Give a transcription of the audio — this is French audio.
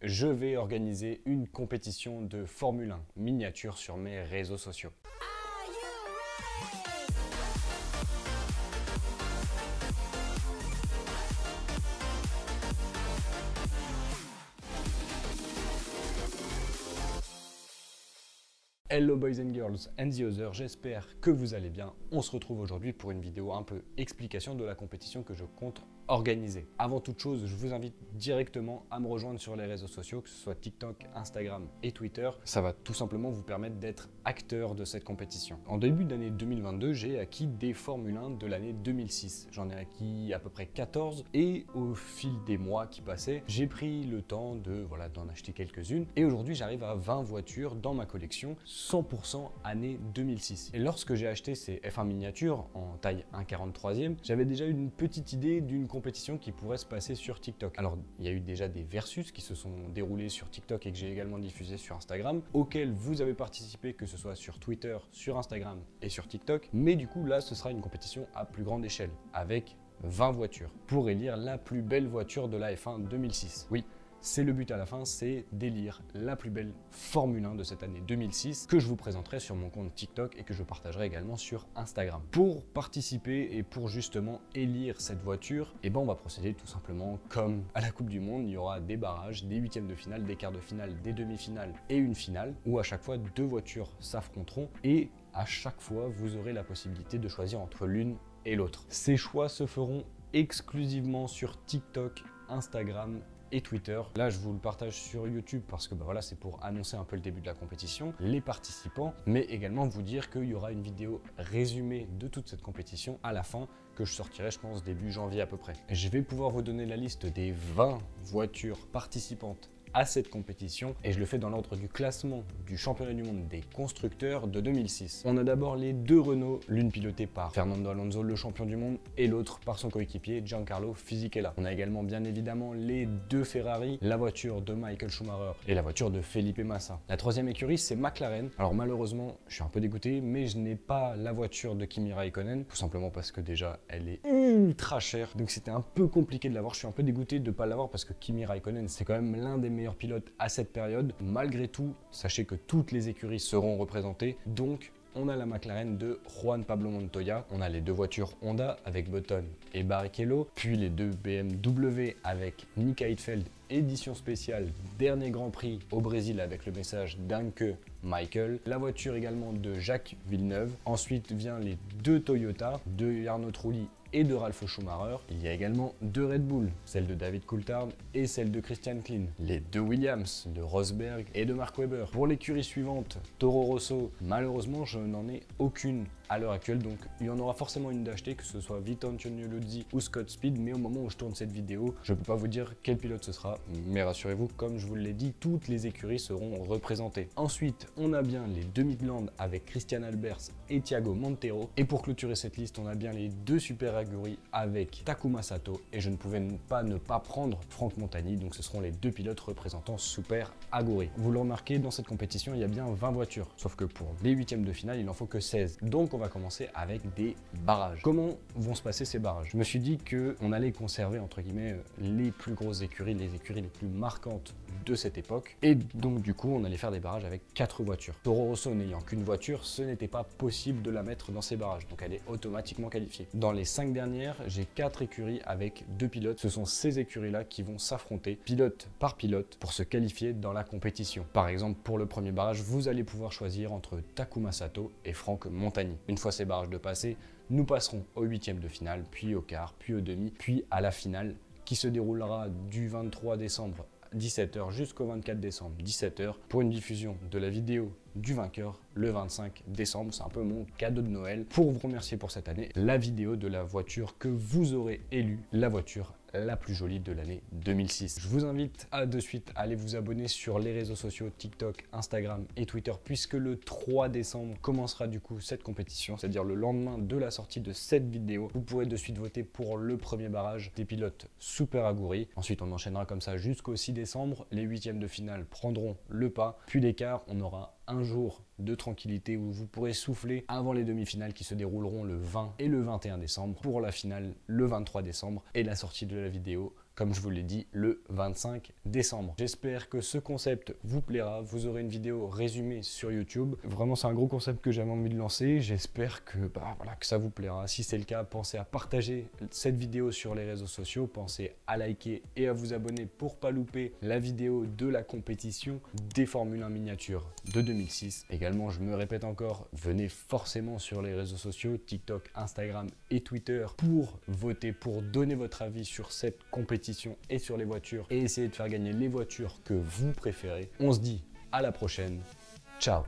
je vais organiser une compétition de Formule 1 miniature sur mes réseaux sociaux. Hello boys and girls and the others, j'espère que vous allez bien. On se retrouve aujourd'hui pour une vidéo un peu explication de la compétition que je compte organiser. Avant toute chose, je vous invite directement à me rejoindre sur les réseaux sociaux, que ce soit TikTok, Instagram et Twitter. Ça va tout simplement vous permettre d'être acteur de cette compétition. En début d'année 2022, j'ai acquis des Formule 1 de l'année 2006. J'en ai acquis à peu près 14 et au fil des mois qui passaient, j'ai pris le temps d'en acheter quelques-unes. Et aujourd'hui, j'arrive à 20 voitures dans ma collection 100% année 2006. Et lorsque j'ai acheté ces F1 miniatures en taille 1/43e, j'avais déjà une petite idée d'une compétition qui pourrait se passer sur TikTok. Alors, il y a eu déjà des versus qui se sont déroulés sur TikTok et que j'ai également diffusé sur Instagram, auxquels vous avez participé, que ce soit sur Twitter, sur Instagram et sur TikTok. Mais du coup, là, ce sera une compétition à plus grande échelle, avec 20 voitures, pour élire la plus belle voiture de la F1 2006. Oui, c'est le but à la fin, c'est d'élire la plus belle Formule 1 de cette année 2006 que je vous présenterai sur mon compte TikTok et que je partagerai également sur Instagram. Pour participer et pour justement élire cette voiture, on va procéder tout simplement comme à la Coupe du Monde. Il y aura des barrages, des huitièmes de finale, des quarts de finale, des demi-finales et une finale où à chaque fois deux voitures s'affronteront et à chaque fois vous aurez la possibilité de choisir entre l'une et l'autre. Ces choix se feront exclusivement sur TikTok, Instagram et Twitter. Là, je vous le partage sur YouTube parce que c'est pour annoncer un peu le début de la compétition, les participants, mais également vous dire qu'il y aura une vidéo résumée de toute cette compétition à la fin que je sortirai, je pense, début janvier à peu près. Je vais pouvoir vous donner la liste des 20 voitures participantes à cette compétition et je le fais dans l'ordre du classement du championnat du monde des constructeurs de 2006. On a d'abord les deux Renault, l'une pilotée par Fernando Alonso, le champion du monde, et l'autre par son coéquipier Giancarlo Fisichella. On a également bien évidemment les deux Ferrari, la voiture de Michael Schumacher et la voiture de Felipe Massa. La troisième écurie, c'est McLaren. Alors malheureusement, je suis un peu dégoûté, mais je n'ai pas la voiture de Kimi Raikkonen, tout simplement parce que déjà elle est ultra chère, donc c'était un peu compliqué de l'avoir. Je suis un peu dégoûté de ne pas l'avoir parce que Kimi Raikkonen, c'est quand même l'un des meilleurs pilotes à cette période. Malgré tout, sachez que toutes les écuries seront représentées, donc on a la McLaren de Juan Pablo Montoya, on a les deux voitures Honda avec Button et Barrichello, puis les deux BMW avec Nick Heidfeld, édition spéciale, dernier Grand Prix au Brésil avec le message Danke Michael, la voiture également de Jacques Villeneuve, ensuite vient les deux Toyota, de Jarno Trulli et de Ralf Schumacher. Il y a également deux Red Bull, celle de David Coulthard et celle de Christian Klein. Les deux Williams, de Rosberg et de Mark Webber. Pour l'écurie suivante, Toro Rosso, malheureusement je n'en ai aucune à l'heure actuelle, donc il y en aura forcément une d'acheter, que ce soit Vito Antonioluzzi ou Scott Speed, mais au moment où je tourne cette vidéo, je ne peux pas vous dire quel pilote ce sera, mais rassurez-vous, comme je vous l'ai dit, toutes les écuries seront représentées. Ensuite, on a bien les deux Midland avec Christian Albers et Thiago Montero, et pour clôturer cette liste, on a bien les deux Super Aguri avec Takuma Sato, et je ne pouvais pas ne pas prendre Franck Montagny, donc ce seront les deux pilotes représentant Super Aguri. Vous le remarquez, dans cette compétition, il y a bien 20 voitures, sauf que pour les huitièmes de finale, il n'en faut que 16. Donc on va commencer avec des barrages. Comment vont se passer ces barrages? Je me suis dit qu'on allait conserver entre guillemets les plus grosses écuries, les écuries les plus marquantes de cette époque, et donc du coup on allait faire des barrages avec 4 voitures. Toro Rosso n'ayant qu'une voiture, ce n'était pas possible de la mettre dans ces barrages, donc elle est automatiquement qualifiée. Dans les 5 dernières, j'ai 4 écuries avec 2 pilotes. Ce sont ces écuries là qui vont s'affronter pilote par pilote pour se qualifier dans la compétition. Par exemple, pour le premier barrage, vous allez pouvoir choisir entre Takuma Sato et Franck Montagny. Une fois ces barrages de passé, nous passerons au huitième de finale, puis au quart, puis au demi, puis à la finale qui se déroulera du 23 décembre 17h jusqu'au 24 décembre 17h pour une diffusion de la vidéo du vainqueur le 25 décembre. C'est un peu mon cadeau de Noël pour vous remercier pour cette année. La vidéo de la voiture que vous aurez élue, la voiture la plus jolie de l'année 2006. Je vous invite à de suite aller vous abonner sur les réseaux sociaux TikTok, Instagram et Twitter, puisque le 3 décembre commencera du coup cette compétition, c'est-à-dire le lendemain de la sortie de cette vidéo. Vous pourrez de suite voter pour le premier barrage des pilotes Super Aguri. Ensuite, on enchaînera comme ça jusqu'au 6 décembre. Les huitièmes de finale prendront le pas, puis l'écart, on aura un jour de tranquillité où vous pourrez souffler avant les demi-finales qui se dérouleront le 20 et le 21 décembre pour la finale le 23 décembre et la sortie de la vidéo comme je vous l'ai dit, le 25 décembre. J'espère que ce concept vous plaira. Vous aurez une vidéo résumée sur YouTube. Vraiment, c'est un gros concept que j'avais envie de lancer. J'espère que, que ça vous plaira. Si c'est le cas, pensez à partager cette vidéo sur les réseaux sociaux. Pensez à liker et à vous abonner pour pas louper la vidéo de la compétition des Formule 1 miniatures de 2006. Également, je me répète encore, venez forcément sur les réseaux sociaux, TikTok, Instagram et Twitter pour voter, pour donner votre avis sur cette compétition et sur les voitures et essayer de faire gagner les voitures que vous préférez. On se dit à la prochaine. Ciao.